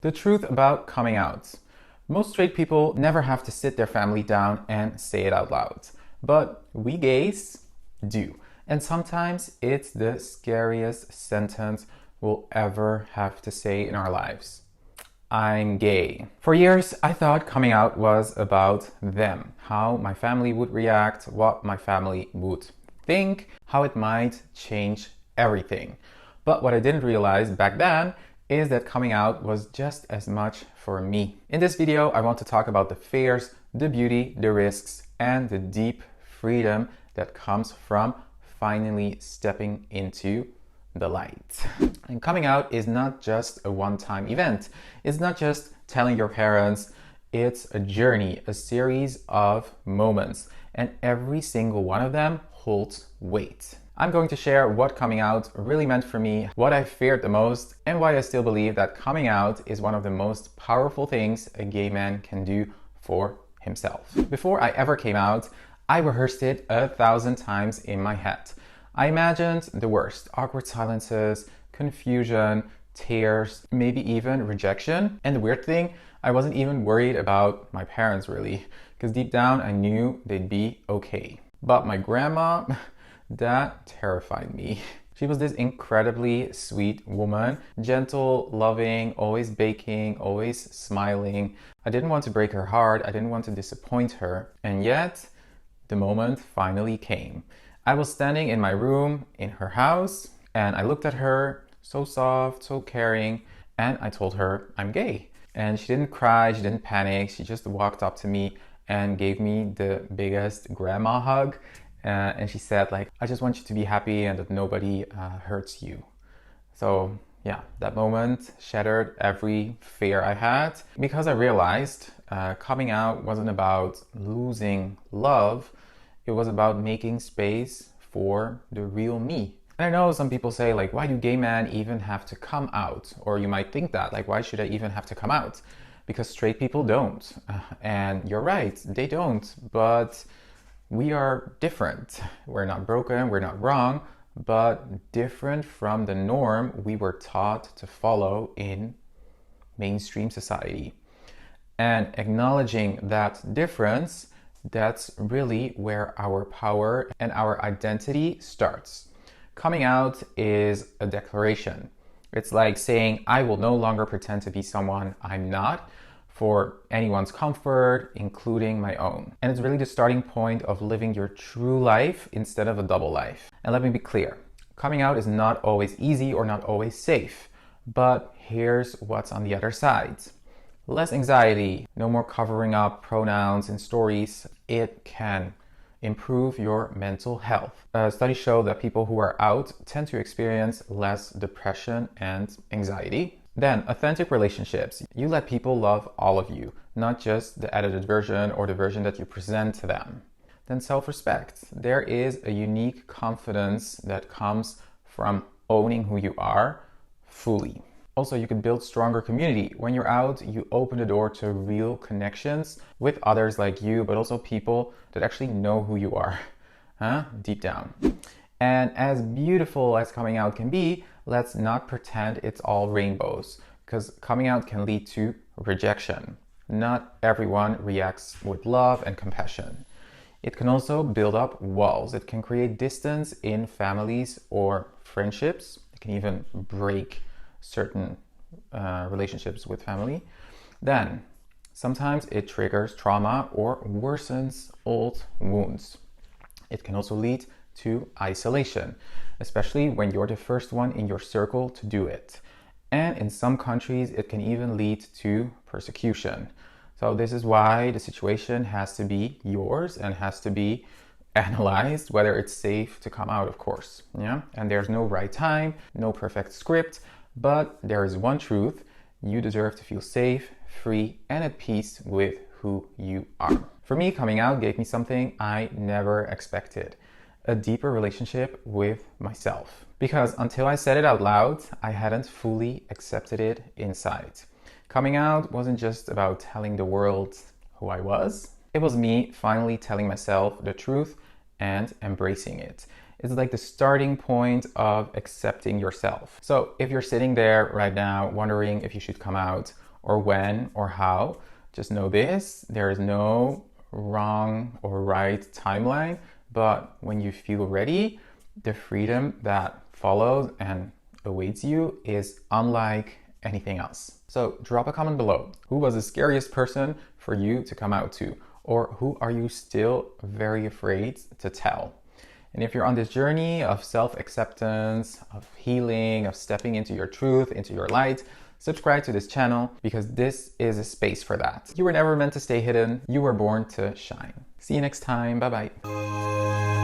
The truth about coming out. Most straight people never have to sit their family down and say it out loud. But we gays do. And sometimes it's the scariest sentence we'll ever have to say in our lives. I'm gay. For years, I thought coming out was about them, how my family would react, what my family would think, how it might change everything. But what I didn't realize back then is that coming out was just as much for me. In this video, I want to talk about the fears, the beauty, the risks, and the deep freedom that comes from finally stepping into the light. And coming out is not just a one-time event. It's not just telling your parents. It's a journey, a series of moments, and every single one of them holds weight. I'm going to share what coming out really meant for me, what I feared the most, and why I still believe that coming out is one of the most powerful things a gay man can do for himself. Before I ever came out, I rehearsed it 1,000 times in my head. I imagined the worst: awkward silences, confusion, tears, maybe even rejection. And the weird thing, I wasn't even worried about my parents really, because deep down I knew they'd be okay. But my grandma, that terrified me. She was this incredibly sweet woman, gentle, loving, always baking, always smiling. I didn't want to break her heart, I didn't want to disappoint her. And yet, the moment finally came. I was standing in my room in her house and I looked at her, so soft, so caring, and I told her I'm gay. And she didn't cry, she didn't panic, she just walked up to me and gave me the biggest grandma hug. And she said, like, I just want you to be happy and that nobody hurts you. So yeah, that moment shattered every fear I had, because I realized coming out wasn't about losing love. It was about making space for the real me. And I know some people say, like, why do gay men even have to come out? Or you might think that, like, why should I even have to come out? Because straight people don't. And you're right, they don't. But we are different. We're not broken, we're not wrong, but different from the norm we were taught to follow in mainstream society. And acknowledging that difference, that's really where our power and our identity starts. Coming out is a declaration. It's like saying, I will no longer pretend to be someone I'm not for anyone's comfort, including my own. And it's really the starting point of living your true life instead of a double life. And let me be clear, coming out is not always easy or not always safe, but here's what's on the other side. Less anxiety, no more covering up pronouns in stories. It can improve your mental health. Studies show that people who are out tend to experience less depression and anxiety. Then, authentic relationships. You let people love all of you, not just the edited version or the version that you present to them. Then self-respect. There is a unique confidence that comes from owning who you are fully. Also, you can build stronger community. When you're out, you open the door to real connections with others like you, but also people that actually know who you are, deep down. And as beautiful as coming out can be, let's not pretend it's all rainbows, because coming out can lead to rejection. Not everyone reacts with love and compassion. It can also build up walls. It can create distance in families or friendships. It can even break certain relationships with family. Then sometimes it triggers trauma or worsens old wounds. It can also lead to isolation, especially when you're the first one in your circle to do it. And in some countries, it can even lead to persecution. So this is why the situation has to be yours and has to be analyzed, whether it's safe to come out, of course. Yeah, and there's no right time, no perfect script, but there is one truth: you deserve to feel safe, free, and at peace with who you are. For me, coming out gave me something I never expected: a deeper relationship with myself. Because until I said it out loud, I hadn't fully accepted it inside. Coming out wasn't just about telling the world who I was. It was me finally telling myself the truth and embracing it. It's like the starting point of accepting yourself. So if you're sitting there right now wondering if you should come out, or when or how. Just know this, there is no wrong or right timeline, but when you feel ready, the freedom that follows and awaits you is unlike anything else. So drop a comment below. Who was the scariest person for you to come out to? Or who are you still very afraid to tell? And if you're on this journey of self-acceptance, of healing, of stepping into your truth, into your light, subscribe to this channel because this is a space for that. You were never meant to stay hidden. You were born to shine. See you next time. Bye-bye.